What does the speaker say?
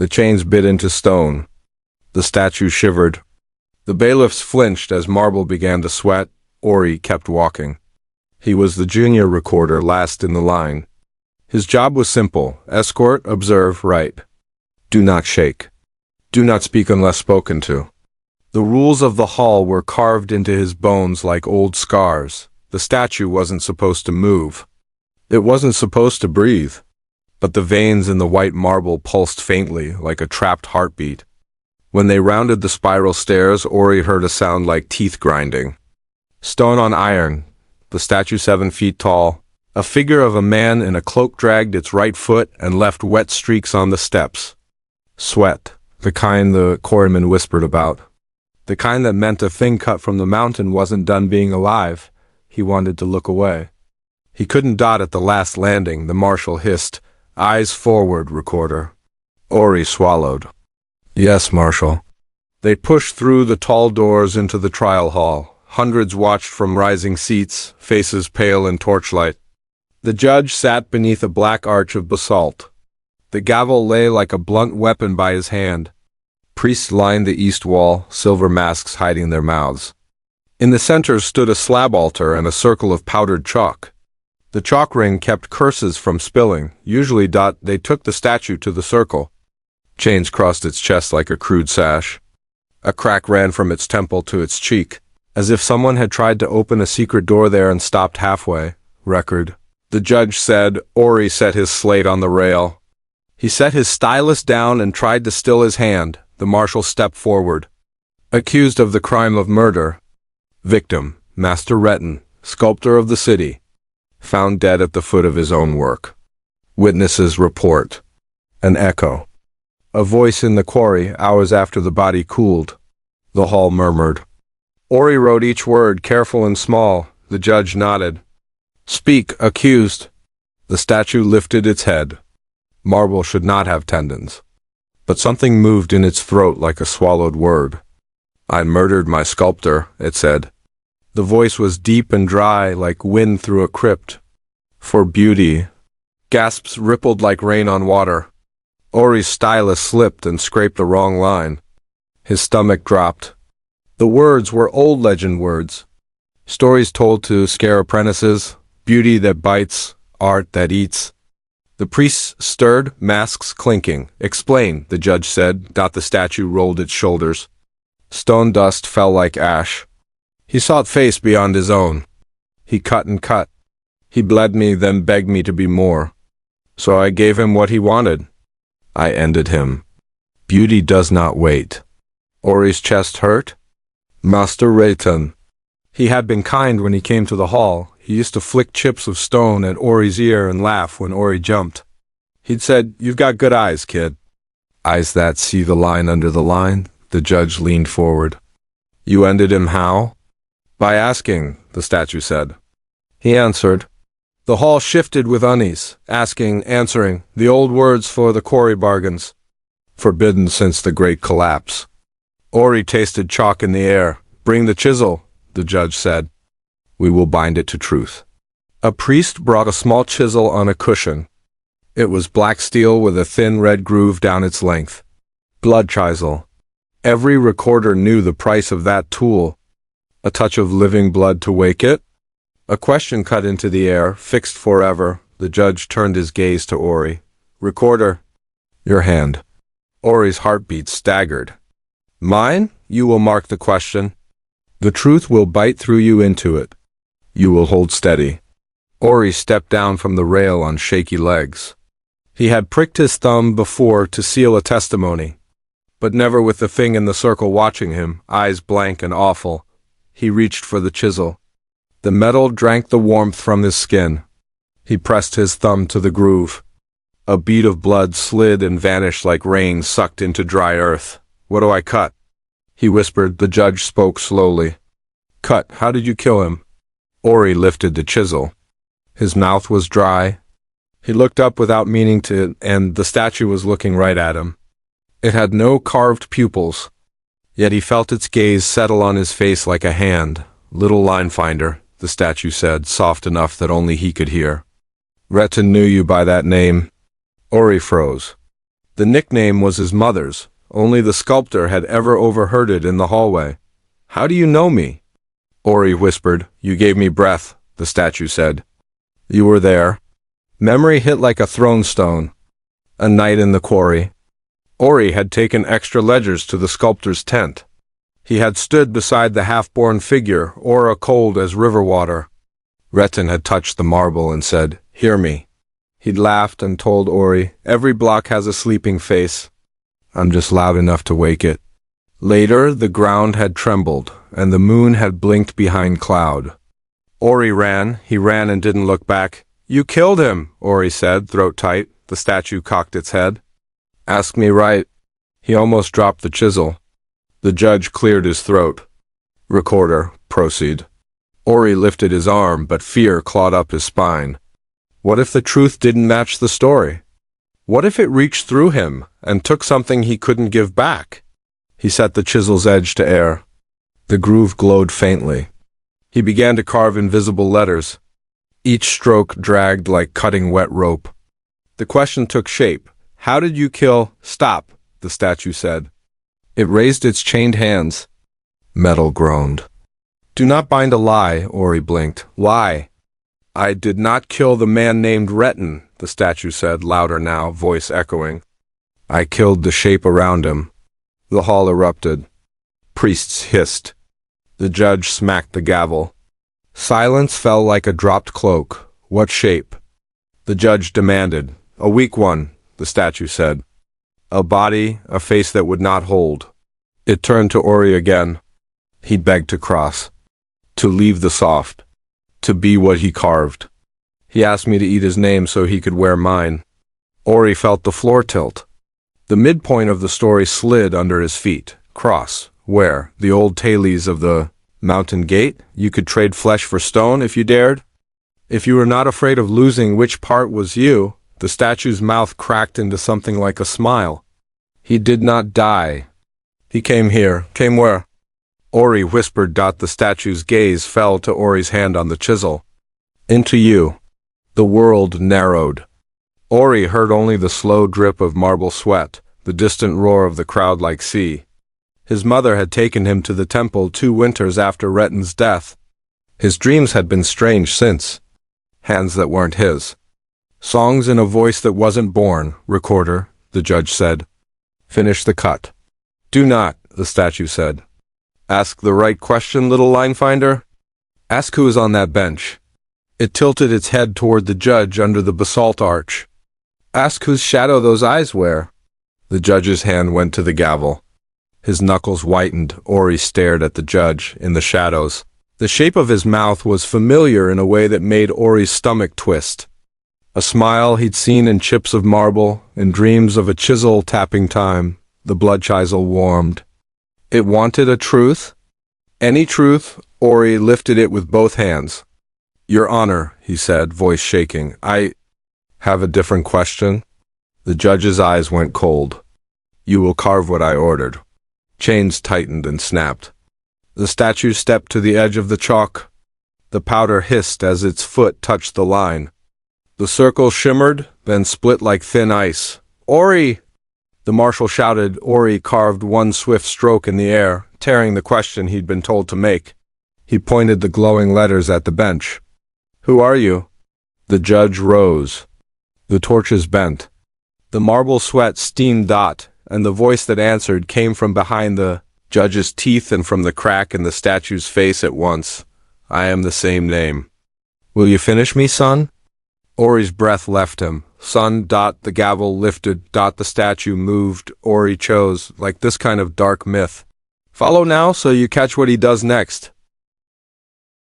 The chains bit into stone. The statue shivered. The bailiffs flinched as marble began to sweat. Ori kept walking. He was the junior recorder, last in the line. His job was simple: escort, observe, write. Do not shake. Do not speak unless spoken to. The rules of the hall were carved into his bones like old scars. The statue wasn't supposed to move. It wasn't supposed to breathe. But the veins in the white marble pulsed faintly, like a trapped heartbeat. When they rounded the spiral stairs, Ori heard a sound like teeth grinding. Stone on iron, the statue 7 feet tall. A figure of a man in a cloak dragged its right foot and left wet streaks on the steps. Sweat, the kind the quarryman whispered about. The kind that meant a thing cut from the mountain wasn't done being alive. He wanted to look away. He couldn't dot at the last landing, the marshal hissed. Eyes forward, recorder. Ori swallowed. Yes, Marshal. They pushed through the tall doors into the trial hall. Hundreds watched from rising seats, faces pale in torchlight. The judge sat beneath a black arch of basalt. The gavel lay like a blunt weapon by his hand. Priests lined the east wall, silver masks hiding their mouths. In the center stood a slab altar and a circle of powdered chalk. The chalk ring kept curses from spilling. Usually they took the statue to the circle. Chains crossed its chest like a crude sash. A crack ran from its temple to its cheek, as if someone had tried to open a secret door there and stopped halfway. Record. The judge said. Ori set his slate on the rail. He set his stylus down and tried to still his hand. The marshal stepped forward. Accused of the crime of murder. Victim, Master Retin, sculptor of the city. Found dead at the foot of his own work. Witnesses report. An echo. A voice in the quarry, hours after the body cooled. The hall murmured. Ori wrote each word, careful and small. The judge nodded. Speak, accused. The statue lifted its head. Marble should not have tendons. But something moved in its throat like a swallowed word. I murdered my sculptor, it said. The voice was deep and dry, like wind through a crypt. For beauty. Gasps rippled like rain on water. Ori's stylus slipped and scraped the wrong line. His stomach dropped. The words were old legend words. Stories told to scare apprentices, beauty that bites, art that eats. The priests stirred, masks clinking. Explain, the judge said. The statue rolled its shoulders. Stone dust fell like ash. He sought face beyond his own. He cut and cut. He bled me, then begged me to be more. So I gave him what he wanted. I ended him. Beauty does not wait. Ori's chest hurt. Master Retin. He had been kind when he came to the hall. He used to flick chips of stone at Ori's ear and laugh when Ori jumped. He'd said, "You've got good eyes, kid." Eyes that see the line under the line. The judge leaned forward. You ended him how? By asking, the statue said. He answered. The hall shifted with unease, asking, answering, the old words for the quarry bargains. Forbidden since the great collapse. Ori tasted chalk in the air. Bring the chisel, the judge said. We will bind it to truth. A priest brought a small chisel on a cushion. It was black steel with a thin red groove down its length. Blood chisel. Every recorder knew the price of that tool. A touch of living blood to wake it? A question cut into the air, fixed forever. The judge turned his gaze to Ori. Recorder. Your hand. Ori's heartbeat staggered. Mine? You will mark the question. The truth will bite through you into it. You will hold steady. Ori stepped down from the rail on shaky legs. He had pricked his thumb before to seal a testimony, but never with the thing in the circle watching him, eyes blank and awful. He reached for the chisel. The metal drank the warmth from his skin. He pressed his thumb to the groove. A bead of blood slid and vanished like rain sucked into dry earth. What do I cut? He whispered. The judge spoke slowly. Cut. How did you kill him? Ori lifted the chisel. His mouth was dry. He looked up without meaning to, and the statue was looking right at him. It had no carved pupils, yet he felt its gaze settle on his face like a hand. Little line finder, the statue said, soft enough that only he could hear. Retin knew you by that name. Ori froze. The nickname was his mother's. Only the sculptor had ever overheard it in the hallway. "How do you know me?" Ori whispered. "You gave me breath," the statue said. "You were there." Memory hit like a thrown stone. A night in the quarry. Ori had taken extra ledgers to the sculptor's tent. He had stood beside the half-born figure, aura cold as river water. Retin had touched the marble and said, "Hear me." He'd laughed and told Ori, "Every block has a sleeping face. I'm just loud enough to wake it." Later, the ground had trembled, and the moon had blinked behind cloud. Ori ran. He ran and didn't look back. "You killed him," Ori said, throat tight. The statue cocked its head. "Ask me right." He almost dropped the chisel. The judge cleared his throat. "Recorder, proceed." Ori lifted his arm, but fear clawed up his spine. What if the truth didn't match the story? What if it reached through him and took something he couldn't give back? He set the chisel's edge to air. The groove glowed faintly. He began to carve invisible letters. Each stroke dragged like cutting wet rope. The question took shape. "How did you kill—" "Stop," the statue said. It raised its chained hands. Metal groaned. "Do not bind a lie," Ori blinked. "Why?" "I did not kill the man named Retin," the statue said, louder now, voice echoing. "I killed the shape around him." The hall erupted. Priests hissed. The judge smacked the gavel. Silence fell like a dropped cloak. "What shape?" The judge demanded. "A weak one," the statue said. "A body, a face that would not hold." It turned to Ori again. He begged to cross. To leave the soft. To be what he carved. He asked me to eat his name so he could wear mine. Ori felt the floor tilt. The midpoint of the story slid under his feet. Cross. Where? The old Thales of the mountain gate? You could trade flesh for stone if you dared? If you were not afraid of losing, which part was you? The statue's mouth cracked into something like a smile. He did not die. He came here. Came where? Ori whispered. The statue's gaze fell to Ori's hand on the chisel. Into you. The world narrowed. Ori heard only the slow drip of marble sweat, the distant roar of the crowd-like sea. His mother had taken him to the temple 2 winters after Retin's death. His dreams had been strange since. Hands that weren't his. Songs in a voice that wasn't born. "Recorder," the judge said. "Finish the cut." "Do not," the statue said. "Ask the right question, little line finder. Ask who is on that bench." It tilted its head toward the judge under the basalt arch. "Ask whose shadow those eyes wear." The judge's hand went to the gavel. His knuckles whitened. Ori stared at the judge in the shadows. The shape of his mouth was familiar in a way that made Ori's stomach twist. A smile he'd seen in chips of marble, in dreams of a chisel tapping time. The blood chisel warmed. It wanted a truth? Any truth? Ori lifted it with both hands. "Your Honor," he said, voice shaking, "I have a different question." The judge's eyes went cold. "You will carve what I ordered." Chains tightened and snapped. The statue stepped to the edge of the chalk. The powder hissed as its foot touched the line. The circle shimmered, then split like thin ice. "Ori!" The marshal shouted. Ori carved one swift stroke in the air, tearing the question he'd been told to make. He pointed the glowing letters at the bench. "Who are you?" The judge rose. The torches bent. The marble sweat steamed, and the voice that answered came from behind the judge's teeth and from the crack in the statue's face at once. "I am the same name." "Will you finish me, son?" Ori's breath left him. "Son." The gavel lifted. The statue moved. Ori chose, like this kind of dark myth. "Follow now so you catch what he does next."